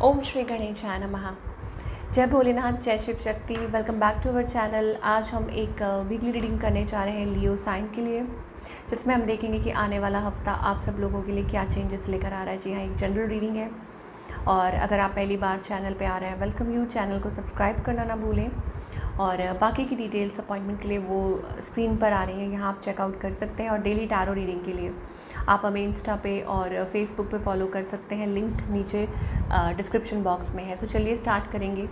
ओम श्री गणेशाय नमः। जय भोलेनाथ, जय Shiv Shakti. Welcome back to our channel. आज हम एक वीकली रीडिंग करने जा रहे हैं लियो साइन के लिए, जिसमें हम देखेंगे कि आने वाला हफ्ता आप सब लोगों के लिए क्या चेंजेस लेकर आ रहा है। जी हाँ, एक जनरल रीडिंग है और अगर आप पहली बार चैनल पे आ रहे हैं, वेलकम यू। चैनल को सब्सक्राइब करना ना भूलें और बाकी की डिटेल्स अपॉइंटमेंट के लिए वो स्क्रीन पर आ रही हैं, यहाँ आप चेकआउट कर सकते हैं। और डेली टैरो रीडिंग के लिए आप हमें इंस्टा पे और फेसबुक पे फॉलो कर सकते हैं, लिंक नीचे डिस्क्रिप्शन बॉक्स में है। तो चलिए स्टार्ट करेंगे।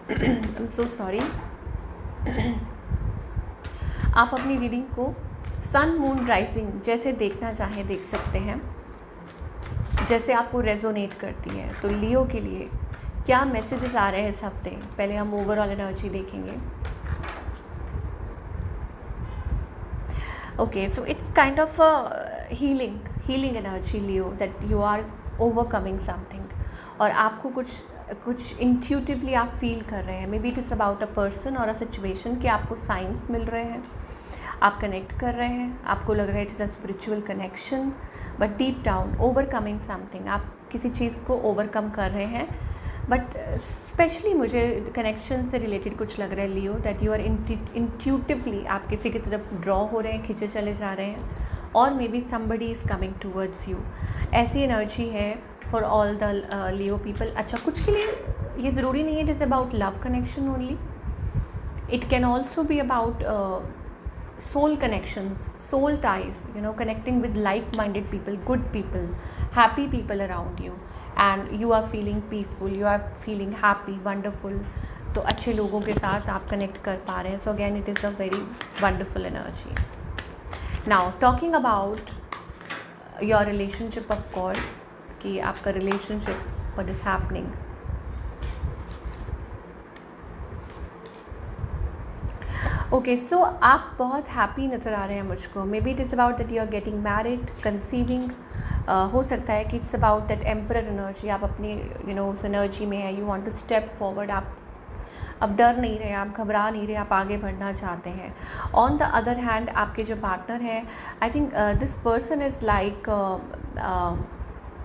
I am so sorry. आप अपनी रीडिंग को सन मून राइजिंग जैसे देखना चाहें देख सकते हैं, जैसे आपको रेजोनेट करती है। तो लियो के लिए क्या मैसेजेस आ रहे हैं इस हफ्ते? पहले हम ओवरऑल एनर्जी देखेंगे। Okay, so it's kind of healing energy Leo, that you are overcoming something और आपको कुछ इंट्यूटिवली आप फील कर रहे हैं। May be it is about a person और अ सिचुएशन कि आपको साइंस मिल रहे हैं, आप कनेक्ट कर रहे हैं, आपको लग रहा है it is a spiritual connection, but deep down overcoming something, आप किसी चीज़ को ओवरकम कर रहे हैं। बट स्पेशली मुझे कनेक्शन से रिलेटेड कुछ लग रहा है लियो, दैट यू आर इंट्यूटिवली आप किसी की तरफ ड्रॉ हो रहे हैं, खींचे चले जा रहे हैं, और may be somebody is coming towards you. ऐसी एनर्जी है for all the Leo people. अच्छा, कुछ के लिए ये ज़रूरी नहीं है it is about love connection only, it can also be about soul connections, soul ties, you know, connecting with like-minded people, good people, happy people around you, and you are feeling peaceful, you are feeling happy, wonderful. तो अच्छे लोगों के साथ आप connect कर पा रहे हैं. So again, it is a very wonderful energy. Now talking about your relationship, of course, कि आपका relationship, what is happening. Okay, so आप बहुत हैप्पी नज़र आ रहे हैं मुझको। May B it is about that you are getting married, conceiving. हो सकता है कि it's about that emperor energy, आप अपनी उस एनर्जी में है, you want to step forward. आप अब डर नहीं रहे, आप घबरा नहीं रहे, आप आगे बढ़ना चाहते हैं। ऑन द अदर हैंड आपके जो पार्टनर हैं, I think this person is like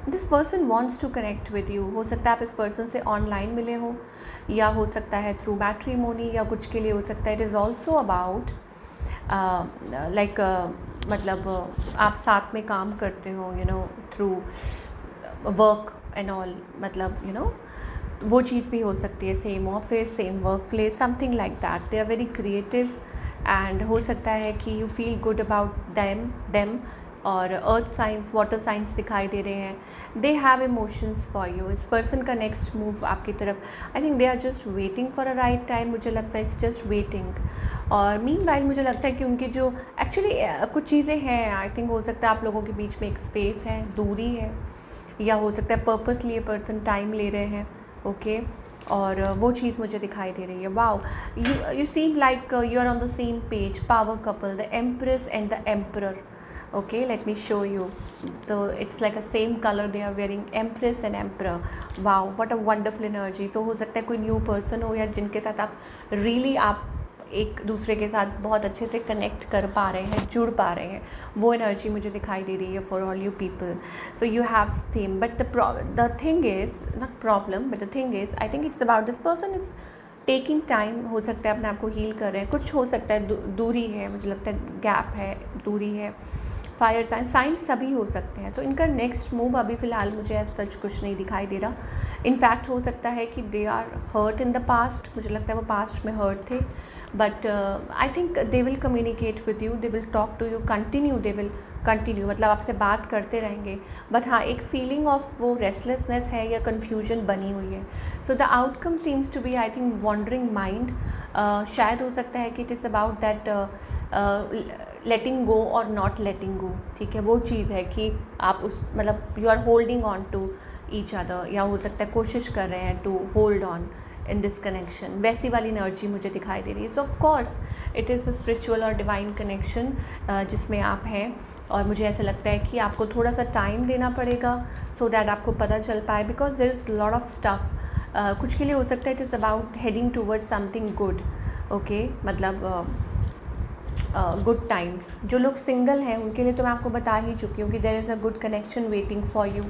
this person wants to connect with you. हो सकता है आप इस पर्सन से ऑनलाइन मिले हो, या हो सकता है थ्रू मैट्रीमोनी, या कुछ के लिए हो सकता है it is also about like मतलब आप साथ में काम करते हो, थ्रू वर्क एंड ऑल, मतलब वो चीज़ भी हो सकती है। Same office, same workplace, something like that. They are very creative and हो सकता है कि you feel good about them. और अर्थ साइंस, वाटर साइंस दिखाई दे रहे हैं। They have emotions for you. इस पर्सन का नेक्स्ट मूव आपकी तरफ, I think they are just waiting for a right time. मुझे लगता है इट्स जस्ट वेटिंग। और मीनवाइल मुझे लगता है कि उनके जो एक्चुअली कुछ चीज़ें हैं, आई थिंक हो सकता है आप लोगों के बीच में एक स्पेस है, दूरी है, या हो सकता है पर्पसली ये पर्सन टाइम ले रहे हैं। ओके, और वो चीज़ मुझे दिखाई दे रही है। Wow, you seem like you are on the same page. Power couple, the empress and the emperor. Okay, let me show you. So it's like a same color they are wearing, Empress and Emperor. Wow, what a wonderful energy. तो हो सकता है कोई new person हो, या जिनके साथ आप रियली आप एक दूसरे के साथ बहुत अच्छे से कनेक्ट कर पा रहे हैं, जुड़ पा रहे हैं। वो एनर्जी मुझे दिखाई दे रही है for all you people. So you have same, but the thing is not problem, but the thing is I think it's about this person is taking time. हो सकता है अपने आप को हील कर रहे हैं, कुछ हो सकता है दूरी है, मुझे लगता है गैप है, दूरी है, फायर साइंस सभी हो सकते हैं। तो इनका नेक्स्ट मूव अभी फ़िलहाल मुझे सच कुछ नहीं दिखाई दे रहा। इनफैक्ट हो सकता है कि they are hurt in the past, मुझे लगता है वो पास्ट में हर्ट थे, but I think they will communicate with you, they will talk to you, they will continue, मतलब आपसे बात करते रहेंगे। बट हाँ, एक फीलिंग ऑफ वो रेस्टलेसनेस है या कन्फ्यूजन बनी हुई है। So the outcome seems to be, I think, wandering mind. शायद हो सकता है कि it is about that letting go और नॉट लेटिंग गो। ठीक है, वो चीज़ है कि आप उस मतलब you are holding on to each other, या हो सकता है कोशिश कर रहे हैं to hold on in this connection. वैसी वाली एनर्जी मुझे दिखाई दे रही है। So of course it is a spiritual और डिवाइन कनेक्शन जिसमें आप हैं, और मुझे ऐसा लगता है कि आपको थोड़ा सा टाइम देना पड़ेगा सो दैट आपको पता चल पाए, because there is lot of stuff. कुछ के लिए हो सकता है it is about heading towards something good. Okay, मतलब गुड टाइम्स। जो लोग सिंगल हैं उनके लिए तो मैं आपको बता ही चुकी हूँ कि there is a good connection waiting for you.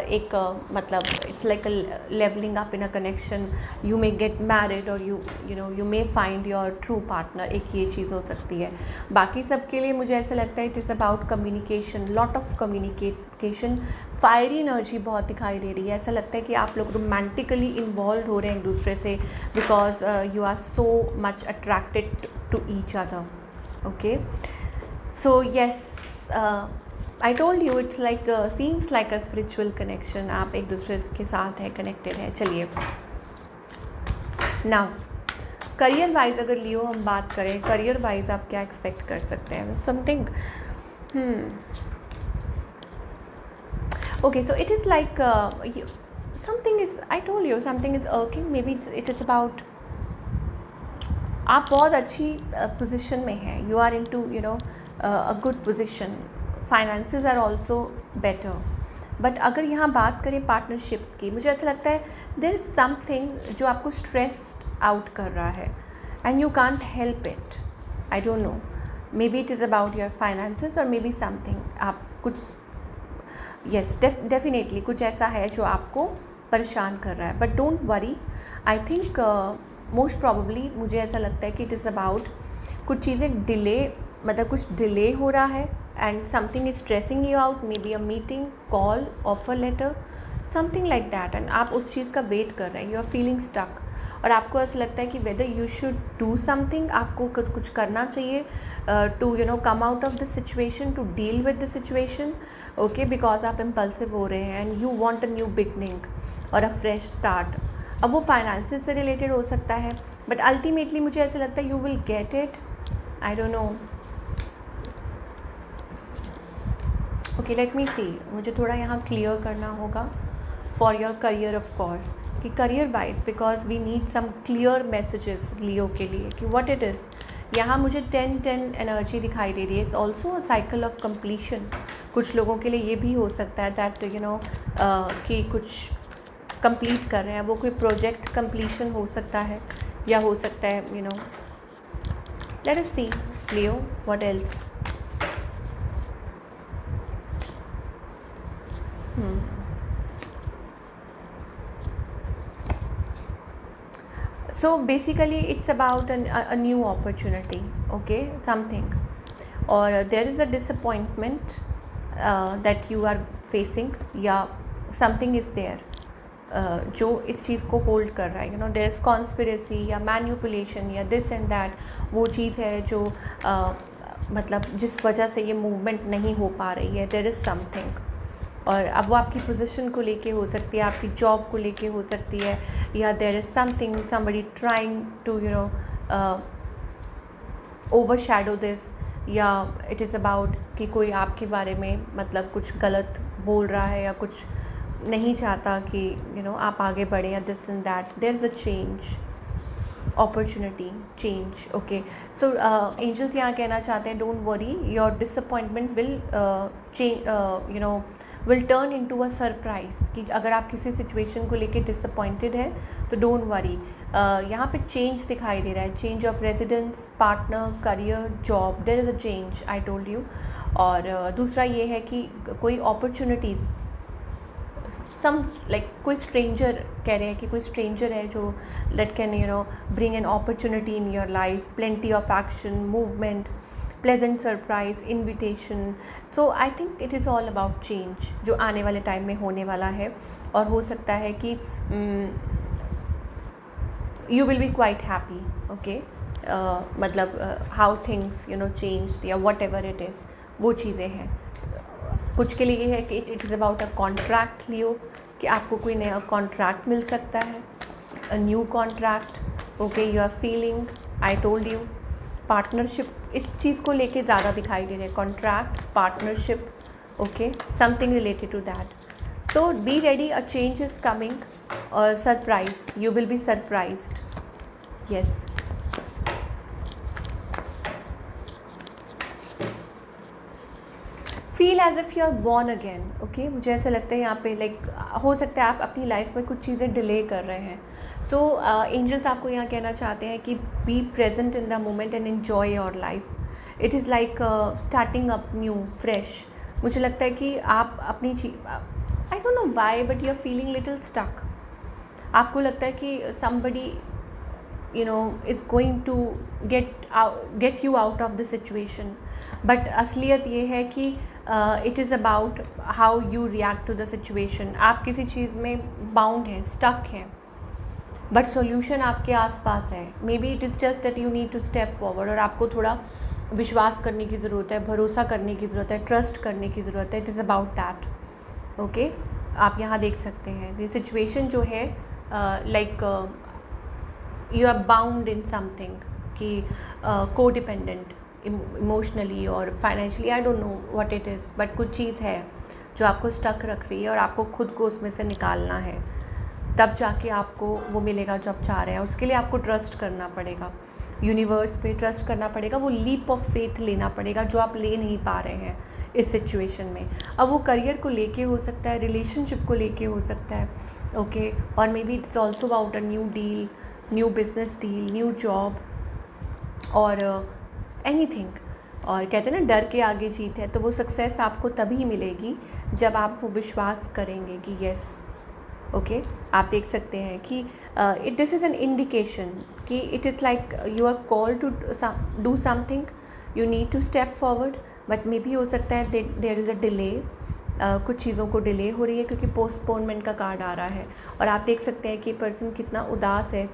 एक मतलब it's like a levelling up in a connection, you may get married और you may find your true partner, एक ये चीज़ हो सकती है। बाकी सबके लिए मुझे ऐसा लगता है it is about communication, lot of communication. Fiery energy बहुत दिखाई दे रही है, ऐसा लगता है कि आप लोग रोमांटिकली इन्वॉल्व हो रहे हैं एक दूसरे से, because you are so much attracted to each other. Okay, so yes, I told you it's like seems like a spiritual connection, आप एक दूसरे के साथ है कनेक्टेड है। चलिए नाउ करियर वाइज अगर लियो हम बात करें, करियर वाइज आप क्या एक्सपेक्ट कर सकते हैं? Something okay, so it is like something is, I told you something is irking, maybe it is about आप बहुत अच्छी पोजीशन में हैं, you are into a good position, finances are also better. But अगर यहाँ बात करें partnerships की, मुझे ऐसा लगता है देयर इज़ समथिंग जो आपको स्ट्रेस्ड आउट कर रहा है and you can't help it. I don't no, may be it is about your finances और मे बी समथिंग आप कुछ, येस डेफिनेटली कुछ ऐसा है जो आपको परेशान कर रहा है। But don't worry, I think most probably मुझे ऐसा लगता है कि इट इज़ अबाउट कुछ चीज़ें डिले, मतलब कुछ डिले हो रहा है and something is stressing you out, maybe a meeting, call, offer letter, something like that, and आप उस चीज़ का वेट कर रहे हैं, यू आर फीलिंग स्टक। और आपको ऐसा लगता है कि whether you should do something, आपको कुछ करना चाहिए to come out of the situation, to deal with the situation, okay, because आप इम्पल्सिव हो रहे हैं and you want a new beginning और अ फ्रेश स्टार्ट। अब वो फाइनेंसेस से रिलेटेड हो सकता है, बट अल्टीमेटली मुझे ऐसा लगता है you will get it. I don't know, okay let me see, मुझे थोड़ा यहाँ क्लियर करना होगा for your career of course, कि career wise, because we need some clear messages Leo के लिए कि व्हाट इट इज़। यहाँ मुझे 10-10 एनर्जी दिखाई दे रही है, it's also a cycle of completion. कुछ लोगों के लिए ये भी हो सकता है दैट कि कुछ कंप्लीट कर रहे हैं, वो कोई प्रोजेक्ट कंप्लीशन हो सकता है, या हो सकता है let us see Leo what else. So basically it's about a new opportunity, okay, something, or there is a disappointment that you are facing, या something is there जो इस चीज़ को होल्ड कर रहा है, देयर इज़ कॉन्स्पिरेसी या manipulation या दिस एंड दैट, वो चीज़ है जो मतलब जिस वजह से ये मूवमेंट नहीं हो पा रही है, देयर इज़ समथिंग। और अब वो आपकी पोजीशन को लेके हो सकती है, आपकी जॉब को लेके हो सकती है, या there is something, somebody trying to overshadow this, या इट इज़ अबाउट कि कोई आपके बारे में मतलब कुछ गलत बोल रहा है या कुछ नहीं चाहता कि आप आगे बढ़ें, या this and that, there is a change, opportunity, change, okay. So angels यहाँ कहना चाहते हैं don't worry, your disappointment will change, will turn into a surprise, कि अगर आप किसी सिचुएशन को लेके डिसअपॉइंटेड है तो डोंट वरी। यहाँ पे चेंज दिखाई दे रहा है, change of residence, partner, career, job, there is a change, I told you. और दूसरा ये है कि कोई अपॉर्चुनिटीज़, सम लाइक कोई स्ट्रेंजर, कह रहे हैं कि कोई स्ट्रेंजर है जो that can bring an opportunity in your life, plenty of action, movement, pleasant surprise, invitation. So I think it is all about change जो आने वाले टाइम में होने वाला है, और हो सकता है कि you will be quite happy, okay, मतलब हाउ थिंग्स चेंज्ड या वट एवर इट इज़, वो चीज़ें हैं। कुछ के लिए ये है कि it is about a contract Leo, कि आपको कोई नया कॉन्ट्रैक्ट मिल सकता है, a new contract, okay, you are feeling, I told you. Partnership, इस चीज़ को लेके ज़्यादा दिखाई दे रहे हैं, contract, partnership, okay, something related to that. So B ready, a change is coming, और surprise, you will be surprised, yes. Feel as if you are born again. Okay, मुझे ऐसा लगता है यहाँ पे लाइक हो सकता है आप अपनी लाइफ में कुछ चीज़ें डिले कर रहे हैं. सो एंजल्स आपको यहाँ कहना चाहते हैं कि be present in the moment and enjoy your life. It is like starting up new fresh. मुझे लगता है कि आप अपनी I don't know why but you are feeling little stuck. आपको लगता है कि somebody is going to get you out of the situation. But असलियत ये है कि it is about how you react to the situation. आप किसी चीज़ में बाउंड हैं, स्टक हैं, बट सॉल्यूशन आपके आसपास है. May be it is just that you need to step forward. और आपको थोड़ा विश्वास करने की ज़रूरत है, भरोसा करने की ज़रूरत है, ट्रस्ट करने की ज़रूरत है. It is about that. Okay, आप यहाँ देख सकते हैं ये सिचुएशन जो है like you are bound in something कि को डिपेंडेंट इमोशनली और financially. I don't know what it is, but कुछ चीज़ है जो आपको स्टक रख रही है और आपको खुद को उसमें से निकालना है. तब जाके आपको वो मिलेगा जो आप चाह रहे हैं. उसके लिए आपको ट्रस्ट करना पड़ेगा, यूनिवर्स पे ट्रस्ट करना पड़ेगा. वो लीप ऑफ फेथ लेना पड़ेगा जो आप ले नहीं पा रहे हैं इस सिचुएशन में. अब वो करियर को लेके हो सकता है, रिलेशनशिप को लेके हो सकता है. ओके, और may be it's also about a new deal, new business deal, new job और एनीथिंग. और कहते हैं ना डर के आगे जीत है. तो वो सक्सेस आपको तभी मिलेगी जब आप वो विश्वास करेंगे कि यस. ओके, आप देख सकते हैं कि दिस इज़ एन इंडिकेशन कि it is like you are call to do something, you need to step forward. But maybe हो सकता है देयर इज़ अ डिले. कुछ चीज़ों को डिले हो रही है क्योंकि पोस्टपोनमेंट का कार्ड आ रहा है. और आप देख सकते हैं कि पर्सन कितना उदास है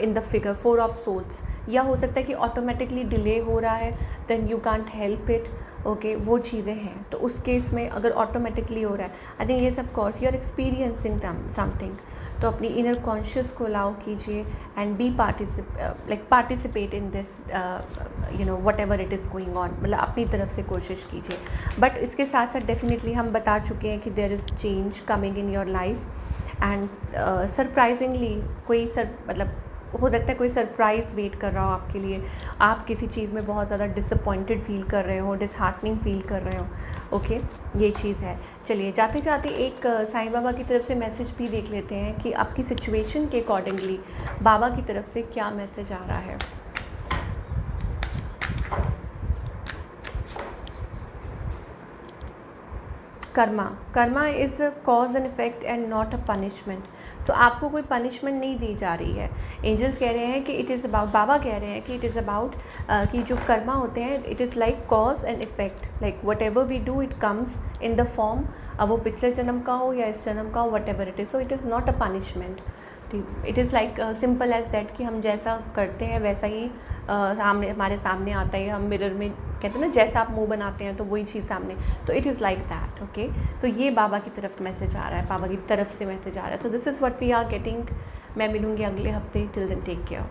in the figure 4 of swords. या हो सकता है कि ऑटोमेटिकली डिले हो रहा है, then you can't help it. Okay, वो चीज़ें हैं. तो उस केस में अगर ऑटोमेटिकली हो रहा है, I think yes of course you are experiencing something. तो अपनी इनर कॉन्शियस को अलाउ कीजिए and be participate in this whatever it is going on. मतलब अपनी तरफ से कोशिश कीजिए. बट इसके साथ साथ डेफिनेटली हम बता चुके हैं कि there is change coming in your life. And surprisingly मतलब हो सकता है कोई सरप्राइज़ वेट कर रहा हो आपके लिए. आप किसी चीज़ में बहुत ज़्यादा डिसअपॉइंटेड फील कर रहे हो, डिसहार्टनिंग फील कर रहे हो. ओके, ये चीज़ है. चलिए जाते जाते एक साईं बाबा की तरफ से मैसेज भी देख लेते हैं कि आपकी सिचुएशन के अकॉर्डिंगली बाबा की तरफ से क्या मैसेज आ रहा है. Karma is a cause and effect and not a punishment. तो आपको कोई पनिशमेंट नहीं दी जा रही है. एंजल्स कह रहे हैं कि इट इज़ अबाउट, बाबा कह रहे हैं कि इट इज़ अबाउट कि जो कर्मा होते हैं it is like cause and effect. Like whatever we do it comes in the form, अब वो पिछले जन्म का हो या इस जन्म का हो, whatever it is. So it is not a punishment. It is like simple as that कि हम जैसा करते हैं वैसा ही हमारे सामने आता है. हम मिरर में कहते हैं ना जैसा आप मुंह बनाते हैं तो वही चीज़ सामने. तो it is like that. Okay, तो ये बाबा की तरफ मैसेज आ रहा है, बाबा की तरफ से मैसेज आ रहा है. So this is what we are getting. मैं मिलूँगी अगले हफ्ते. Till then take care.